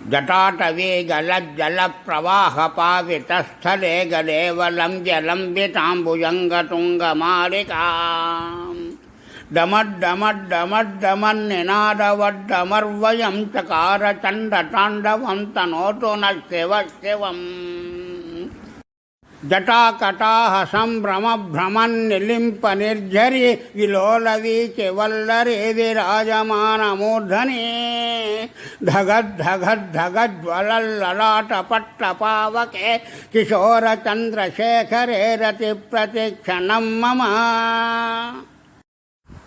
जटाटवी गलज्जलप्रवाहपावितस्थले गदेवलं जलम्बिताम्बुजङ्गतुङ्गमालिकाम् डमड्डमड्डमड्डमन्निनादवड्डमर्वयं चकार चण्डताण्डवं तनोतु नः शिवः शिवम् जटाकटाह सम्भ्रमभ्रमन्निलिम्पनिर्झरि विलोलवीचिवल्लरे विराजमानमूर्धने धगद्धगद्धगज्ज्वलल्ललाटपट्टपावके किशोरचन्द्रशेखरे रतिप्रतिक्षणं मम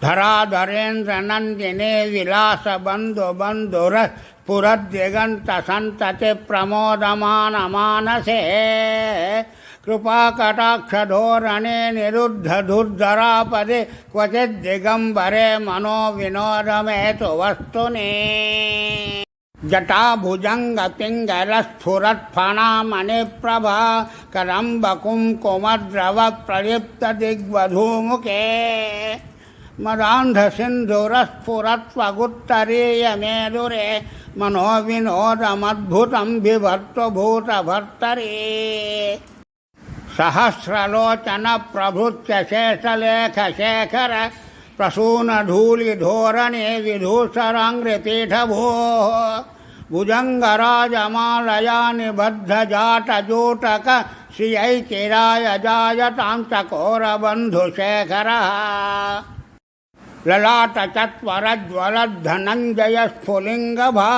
धराधरेन्द्रनन्दिने विलासबन्धुबन्धुरः स्फुरद्दिगन्तसन्ततिप्रमोदमानमानसे कृपाकटाक्षधोरणे निरुद्धधुर्धरापदे क्वचिद्दिगम्बरे मनोविनोदमेतु वस्तुनि जटाभुजङ्गपिङ्गलस्फुरत्फणामणिप्रभा करम्बकुङ्कुमद्रवप्रलिप्तदिग्वधूमुखे मदान्धसिन्धुरस्फुरत्वगुत्तरीयमेदुरे मनोविनोदमद्भुतं बिभर्तुभूतभर्तरे सहस्रलोचनप्रभृत्य शेषलेखशेखर प्रसूनधूलिधोरणे विधूसराङ्घ्रिपीठभोः भुजङ्गराजमालया निबद्धजाटजूटक श्रियैचिराय जायतां चकोरबन्धुशेखरः ललाटचत्वरज्वलद्धनञ्जयस्फुलिङ्गभा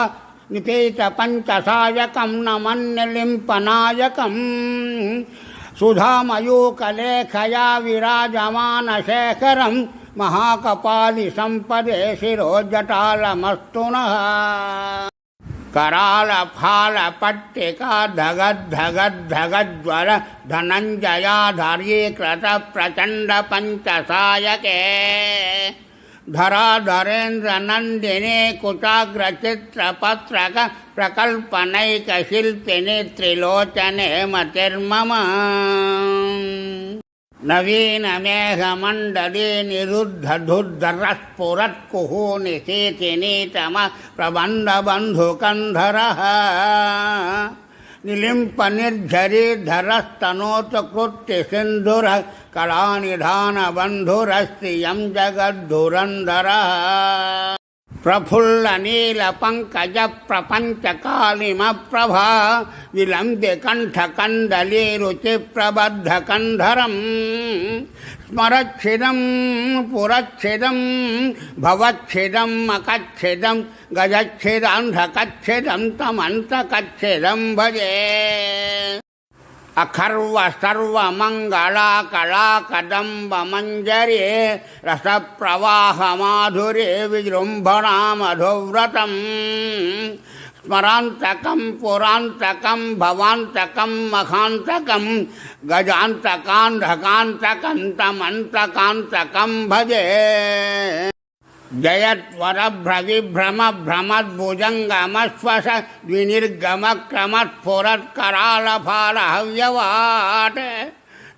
निपीतपञ्चसायकं नमन्निलिम्पनायकं सुधामयूकलेखया विराजमानशेखरं महाकपालिसम्पदे शिरोजटालमस्तु नः करालफालपट्टिका धगद्धगद्धगज्ज्वल धनञ्जयाधार्यीकृतप्रचण्डपञ्चसायके धराधरेन्द्रनन्दिने कुचाग्रचित्रपत्रक प्रकल्पनैकशिल्पिनि त्रिलोचने मतिर्मम नवीनमेघमण्डले निरुद्धधुर्धरस्फुरत्कुहूनिशीतिनीतम प्रबन्धबन्धुकन्धरः निलिम्पनिर्झरीधरस्तनोतकृत्यसिन्धुरः कलानिधानबन्धुरस्त्रियं जगद्धुरन्धरः प्रफुल्लनीलपङ्कजप्रपञ्चकालिमप्रभा विलम्ब्यकण्ठकन्दलीरुचिप्रबद्धकन्धरम् स्मरच्छिदं पुरच्छिदं भवच्छिदं मकच्छिदं गजच्छिदान्धकच्छिदं तमन्तकच्छिदं भजे अखर्व सर्वमङ्गला कला कदम्बमञ्जरे रसप्रवाहमाधुरे विजृम्भणामधुव्रतं स्मरान्तकं पुरान्तकं भवान्तकं मखान्तकं गजान्तकान्धकान्तकं तमन्तकान्तकं भजे जयत्वरभ्रविभ्रमभ्रमद्भुजङ्गमश्वस द्विनिर्गमक्रमत्फुरत्करालफालहव्यवाट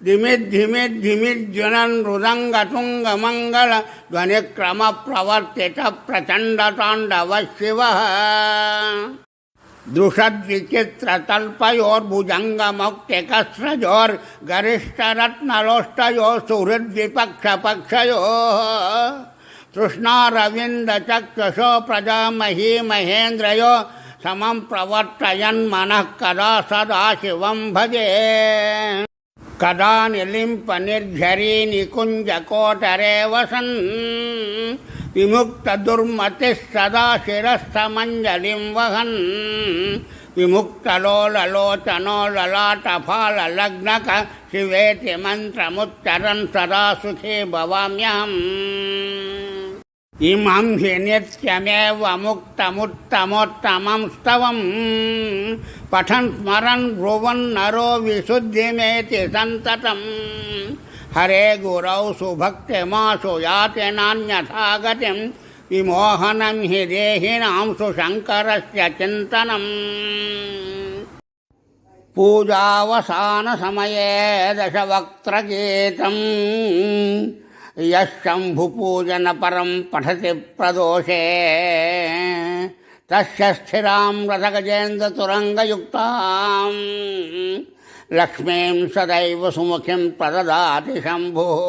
धिमिद्धिमिद्धिमिज्जुनन् मृदङ्गतुङ्गमङ्गल ध्वनिक्रमप्रवर्तितप्रचण्डताण्डवः शिवः दृषद्विचित्रतल्पयोर्भुजङ्गमौक्तिकस्रजोर्गरिष्ठरत्नलोष्टयोः सुहृद्विपक्षपक्षयोः तृष्णारविन्दचक्षुषो प्रजामही महेन्द्रयो समं प्रवर्तयन् मनः कदा सदा शिवं भजे कदा निलिम्पनिर्झरी निकुञ्जकोटरे वसन् विमुक्तदुर्मतिः सदा शिरस्थमञ्जलिं वहन् विमुक्तलोललोचनो ललाटफाललग्नक शिवेति मन्त्रमुच्चरन् सदा सुखी भवाम्यहम् इमं हि नित्यमेव मुक्तमुत्तमोत्तमं स्तवम् पठन् स्मरन् ब्रुवन्नरो विशुद्धिमेति सन्ततम् हरे गुरौ सुभक्तिमाशु याति नान्यथा गतिम् विमोहनं हि देहिनां सुशङ्करस्य चिन्तनम् पूजावसानसमये दशवक्त्रगीतम् यः शम्भुपूजनपरं पठति प्रदोषे తస్య స్థిరాం రథగజేంద్రతురంగయుక్తాం లక్ష్మీం సదైవ సుముఖిం ప్రదదాతి శంభుః.